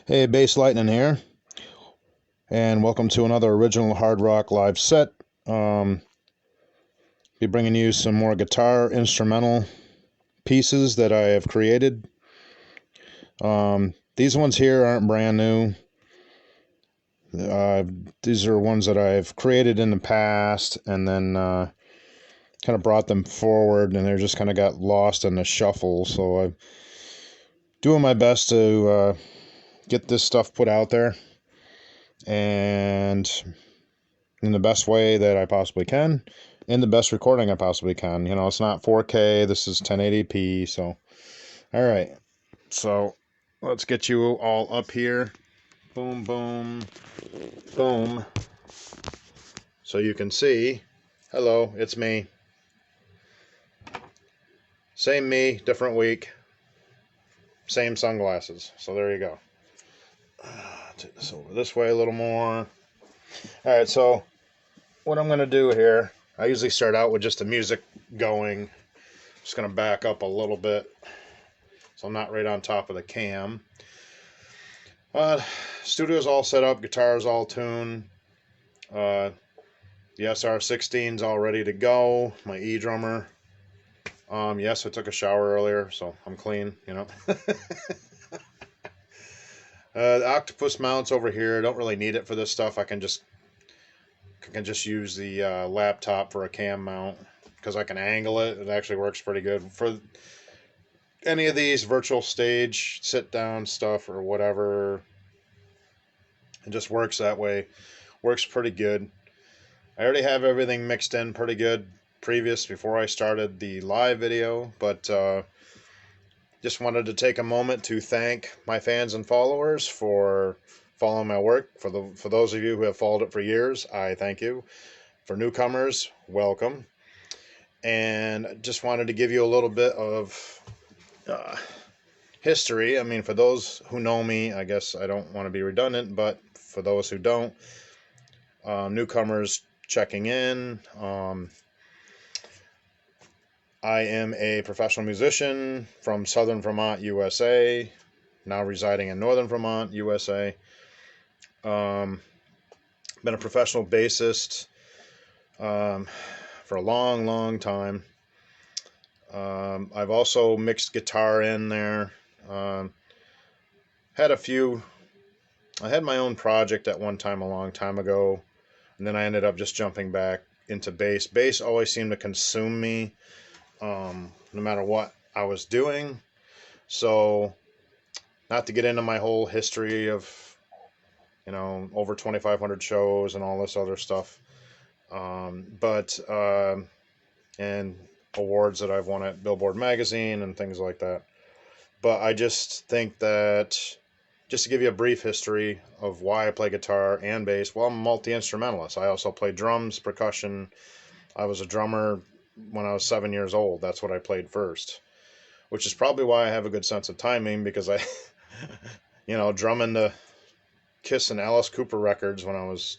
Hey, Basslightning here, and welcome to another original hard rock live set. Be bringing you some more guitar instrumental pieces that I have created. These ones here aren't brand new. Uh, these are ones that I've created in the past, and then kind of brought them forward, and they just kind of got lost in the shuffle. So I'm doing my best to get this stuff put out there, and in the best way that I possibly can, in the best recording I possibly can. You know, it's not 4K, this is 1080p, so all right. So let's get you all up here. Boom, boom, boom. So you can see, hello, it's me. Same me, different week. Same sunglasses. So there you go. Take this over this way a little more. All right, so what I'm going to do here, I usually start out with just the music going. Just going to back up a little bit so I'm not right on top of the cam. Studio's all set up, guitar's all tuned. The SR16's all ready to go. My E drummer. Yes, I took a shower earlier, so I'm clean, you know. The octopus mounts over here. I don't really need it for this stuff. I can just use the laptop for a cam mount because I can angle it. It actually works pretty good for any of these virtual stage sit down stuff or whatever. It just works that way. Works pretty good. I already have everything mixed in pretty good before I started the live video, but just wanted to take a moment to thank my fans and followers for following my work. For those of you who have followed it for years, I thank you. For newcomers, welcome. And just wanted to give you a little bit of history. I mean, for those who know me, I guess I don't want to be redundant, but for those who don't, newcomers checking in, I am a professional musician from Southern Vermont, USA, now residing in Northern Vermont, USA. Been a professional bassist for a long, long time. I've also mixed guitar in there. I had my own project at one time a long time ago, and then I ended up just jumping back into bass. Bass always seemed to consume me. No matter what I was doing. So, not to get into my whole history of, over 2,500 shows and all this other stuff, and awards that I've won at Billboard Magazine and things like that. But I just think that, just to give you a brief history of why I play guitar and bass, well, I'm a multi-instrumentalist. I also play drums, percussion. I was a drummer when I was 7 years old. That's what I played first, which is probably why I have a good sense of timing, because I, drumming the Kiss and Alice Cooper records when I was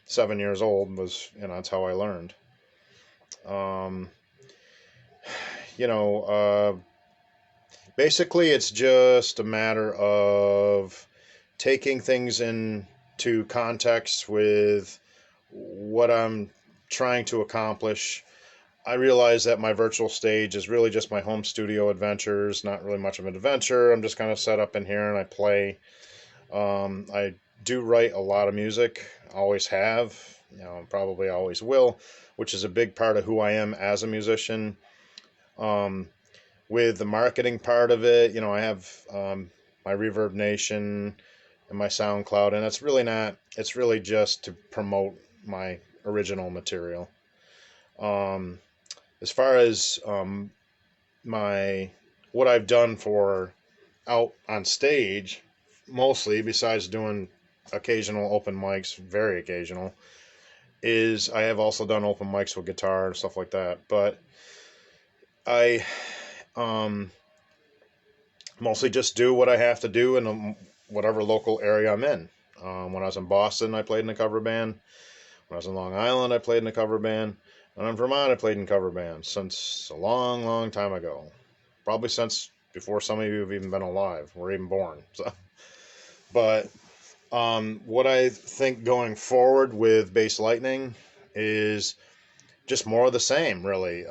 7 years old was, that's how I learned. Basically it's just a matter of taking things into context with what I'm trying to accomplish. I realize that my virtual stage is really just my home studio adventures, not really much of an adventure. I'm just kind of set up in here and I play. I do write a lot of music, always have, probably always will, which is a big part of who I am as a musician. With the marketing part of it, I have my Reverb Nation and my SoundCloud, and it's really just to promote my original material. As far as what I've done for out on stage, mostly besides doing occasional open mics, very occasional, is I have also done open mics with guitar and stuff like that. But I mostly just do what I have to do in whatever local area I'm in. When I was in Boston, I played in a cover band. When I was in Long Island, I played in a cover band. When I'm in Vermont, I played in cover bands since a long, long time ago. Probably since before some of you have even been alive or even born. So, But what I think going forward with Basslightning is just more of the same, really.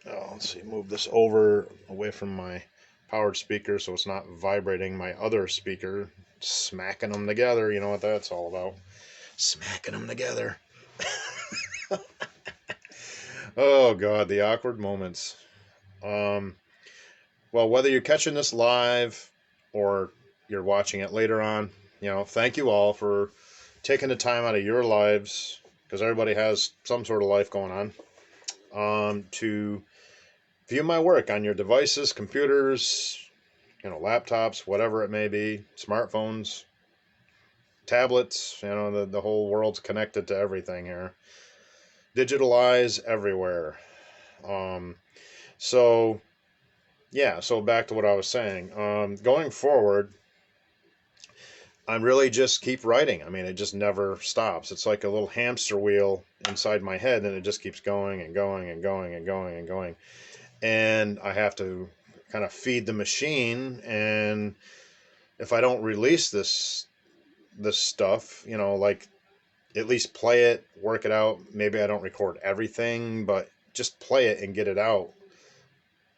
Let's see, move this over away from my powered speaker so it's not vibrating my other speaker, smacking them together. You know what that's all about. Smacking them together. Oh, God, the awkward moments. Um, well, whether you're catching this live or you're watching it later on, thank you all for taking the time out of your lives, because everybody has some sort of life going on, to view my work on your devices, computers, laptops, whatever it may be, smartphones, tablets. The whole world's connected to everything here. Digitalize everywhere. Um, so, yeah, so back to what I was saying. Going forward, I'm really just keep writing. I mean, it just never stops. It's like a little hamster wheel inside my head, and it just keeps going and going and going and going and going. And I have to kind of feed the machine. And if I don't release this stuff, like at least play it, work it out. Maybe I don't record everything, but just play it and get it out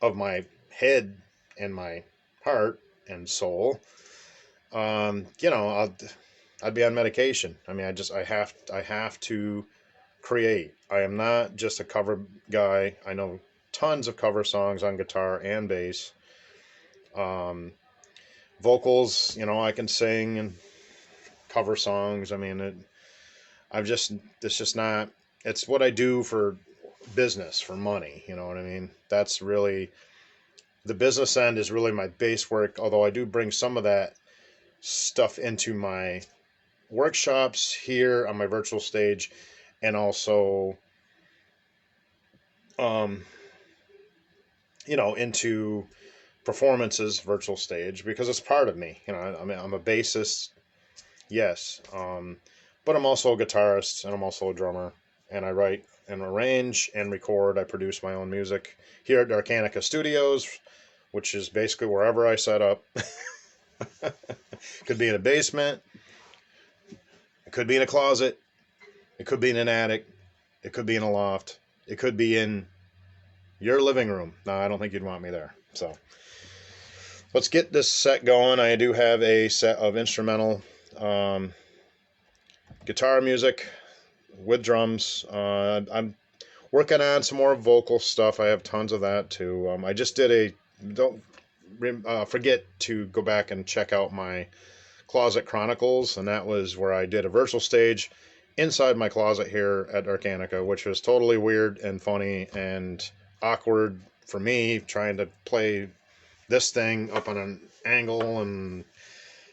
of my head and my heart and soul. I'd be on medication. I mean, I have to create. I am not just a cover guy. I know tons of cover songs on guitar and bass. Vocals, I can sing and cover songs. I mean, it's just not, it's what I do for business, for money. You know what I mean? That's really, the business end is really my base work, although I do bring some of that stuff into my workshops here on my virtual stage, and also into performances virtual stage, because it's part of me. I mean, I'm a bassist, yes, but I'm also a guitarist, and I'm also a drummer, and I write and arrange and record. I produce my own music here at Darkanica Studios, which is basically wherever I set up. Could be in a basement, it could be in a closet, it could be in an attic, it could be in a loft, it could be in your living room. No, I don't think you'd want me there. So let's get this set going. I do have a set of instrumental guitar music with drums. I'm working on some more vocal stuff. I have tons of that too. I just did don't forget to go back and check out my Closet Chronicles, and that was where I did a virtual stage inside my closet here at Arcanica, which was totally weird and funny and awkward for me, trying to play this thing up on an angle, and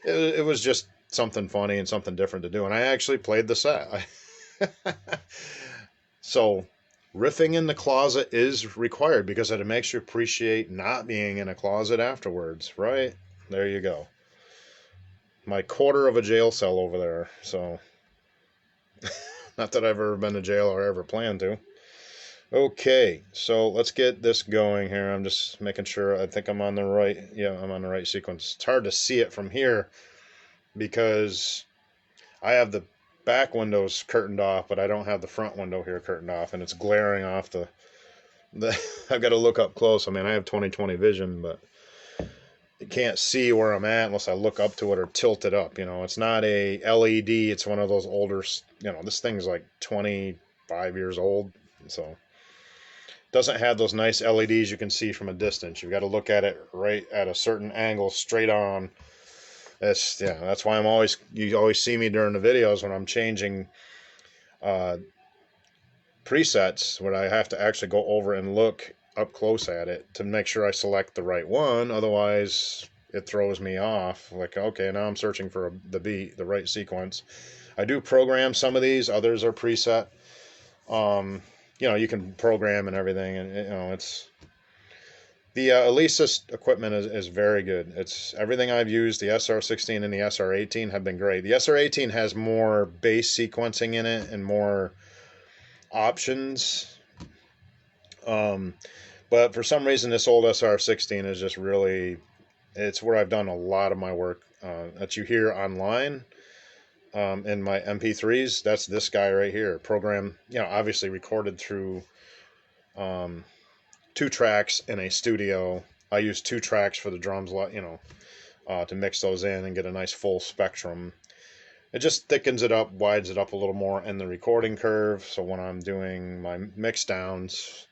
it was just something funny and something different to do. And I actually played the set. So riffing in the closet is required, because it makes you appreciate not being in a closet afterwards, right? There you go. My quarter of a jail cell over there. So not that I've ever been to jail or ever plan to. Okay, so let's get this going here. I'm just making sure. I think I'm on the right. Yeah, I'm on the right sequence. It's hard to see it from here because I have the back windows curtained off, but I don't have the front window here curtained off, and it's glaring off the I've got to look up close. I mean, I have 20/20 vision, but you can't see where I'm at unless I look up to it or tilt it up. It's not a LED. It's one of those older. This thing's like 25 years old, so doesn't have those nice LEDs you can see from a distance. You've got to look at it right at a certain angle, straight on. That's why you always see me during the videos when I'm changing presets, where I have to actually go over and look up close at it to make sure I select the right one. Otherwise, it throws me off. Like, okay, now I'm searching for the right sequence. I do program some of these. Others are preset. You can program and everything, and it's the Alesis equipment is very good. It's everything I've used. The SR16 and the SR18 have been great. The SR18 has more bass sequencing in it and more options. But for some reason, this old SR16 is just really, it's where I've done a lot of my work that you hear online in my MP3s, that's this guy right here. Program, obviously recorded through 2 tracks in a studio. I use 2 tracks for the drums, to mix those in and get a nice full spectrum. It just thickens it up, widens it up a little more in the recording curve. So when I'm doing my mix downs,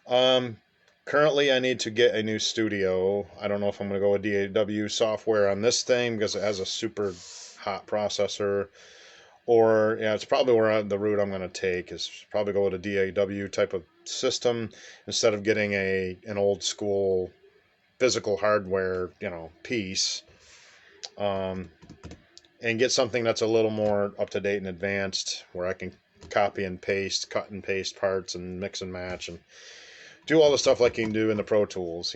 currently I need to get a new studio. I don't know if I'm going to go with DAW software on this thing because it has a super hot processor, or it's probably the route I'm going to take is probably go with a DAW type of system instead of getting an old school physical hardware piece, and get something that's a little more up to date and advanced where I can copy and paste, cut and paste parts and mix and match and do all the stuff like you can do in the Pro Tools,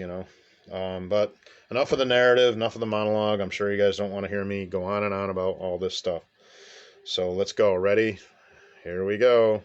but enough of the narrative, enough of the monologue. I'm sure you guys don't want to hear me go on and on about all this stuff. So let's go. Ready? Here we go.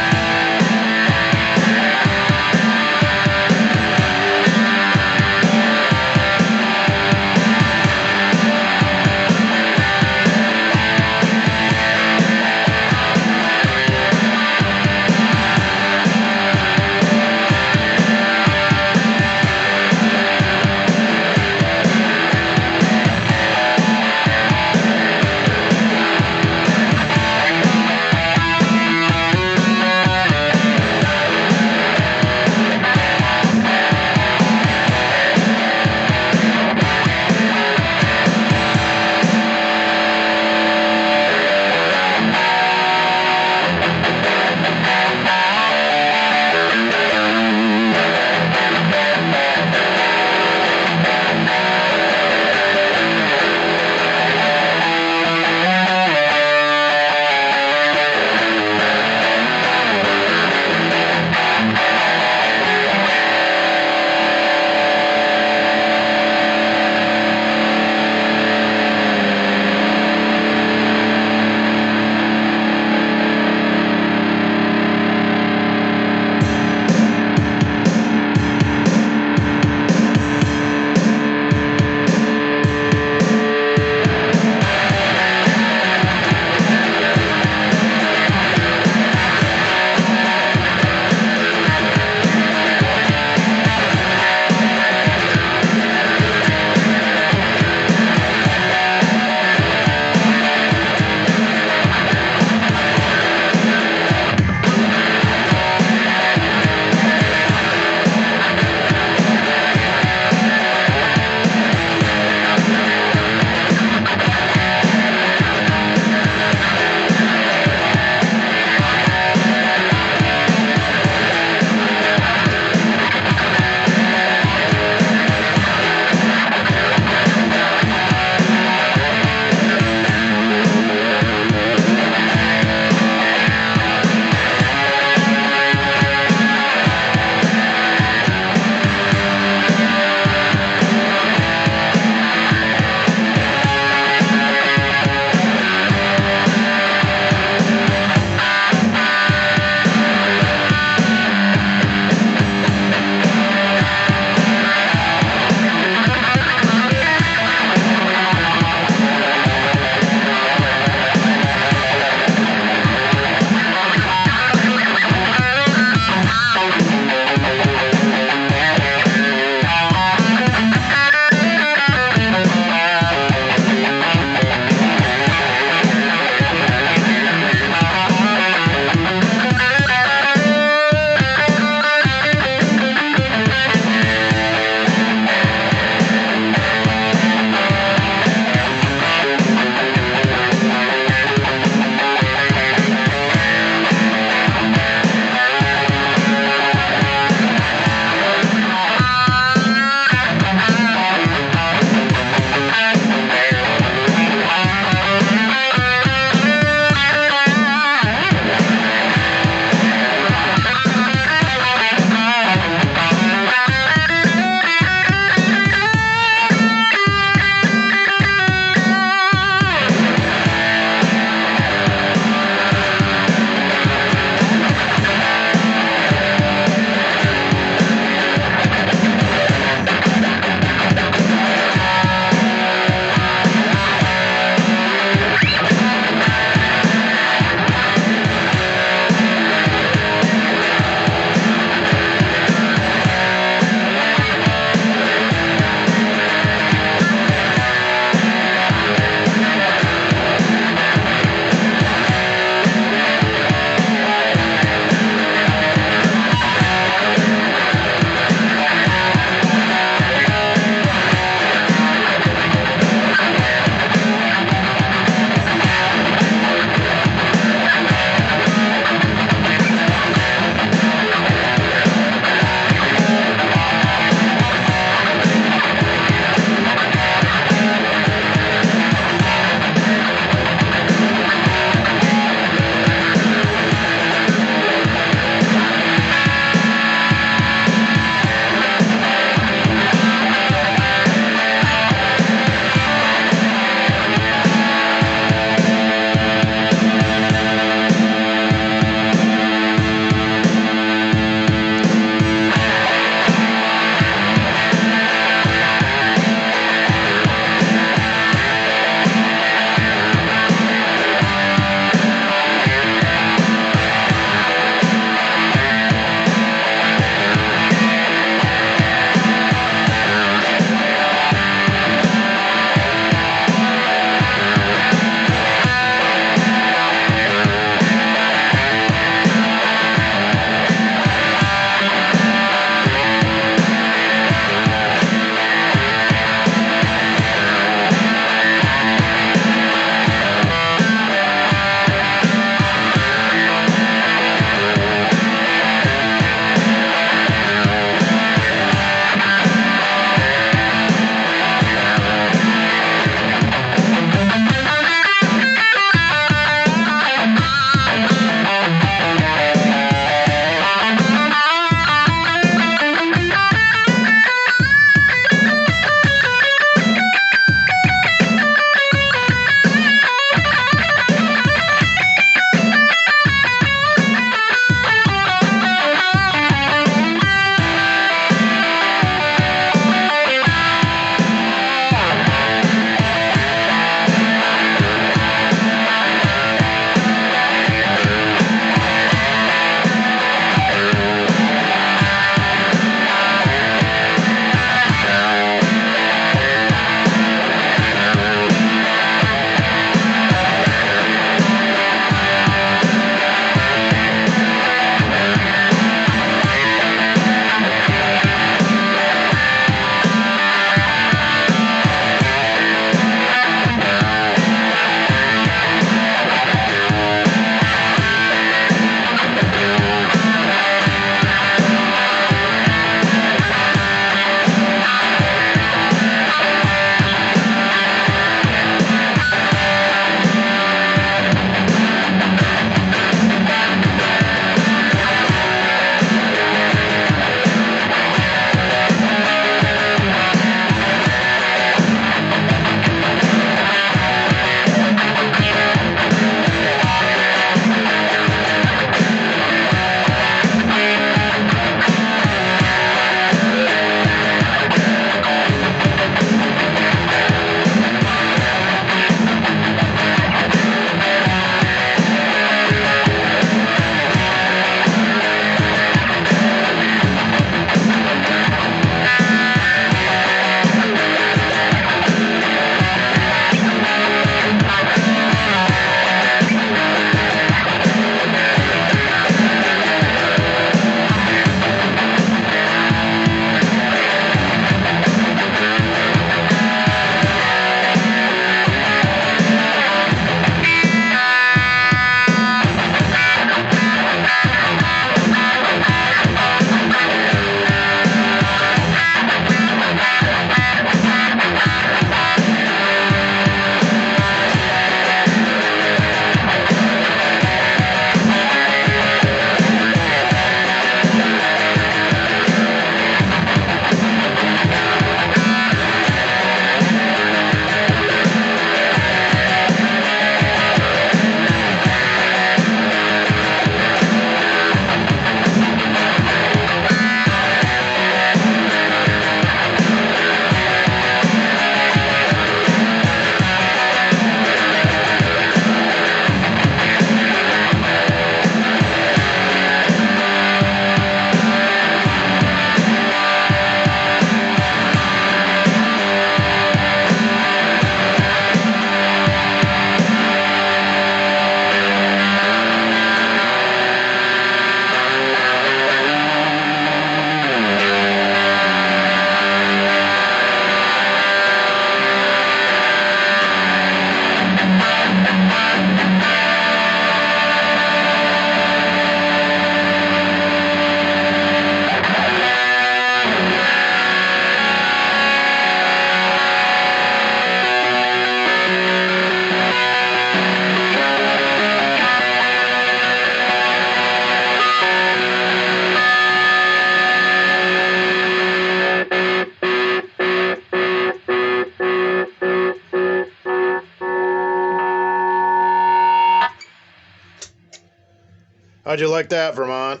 How'd you like that, Vermont?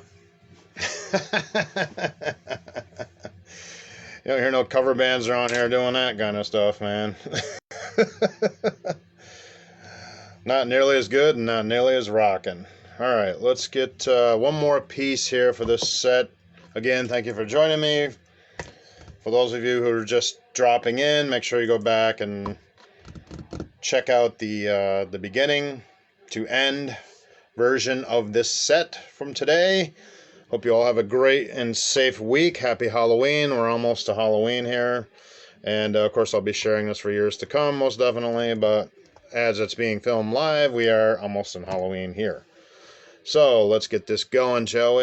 You don't hear no cover bands around here doing that kind of stuff, man. Not nearly as good and not nearly as rocking. All right, let's get one more piece here for this set. Again, thank you for joining me. For those of you who are just dropping in, make sure you go back and check out the beginning to end version of this set from today. Hope you all have a great and safe week. Happy Halloween. We're almost to Halloween here. And of course, I'll be sharing this for years to come, most definitely. But as it's being filmed live, we are almost in Halloween here. So let's get this going, shall we?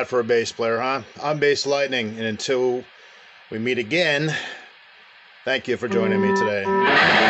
that for a bass player, huh? I'm Basslightning, and until we meet again, thank you for joining me today.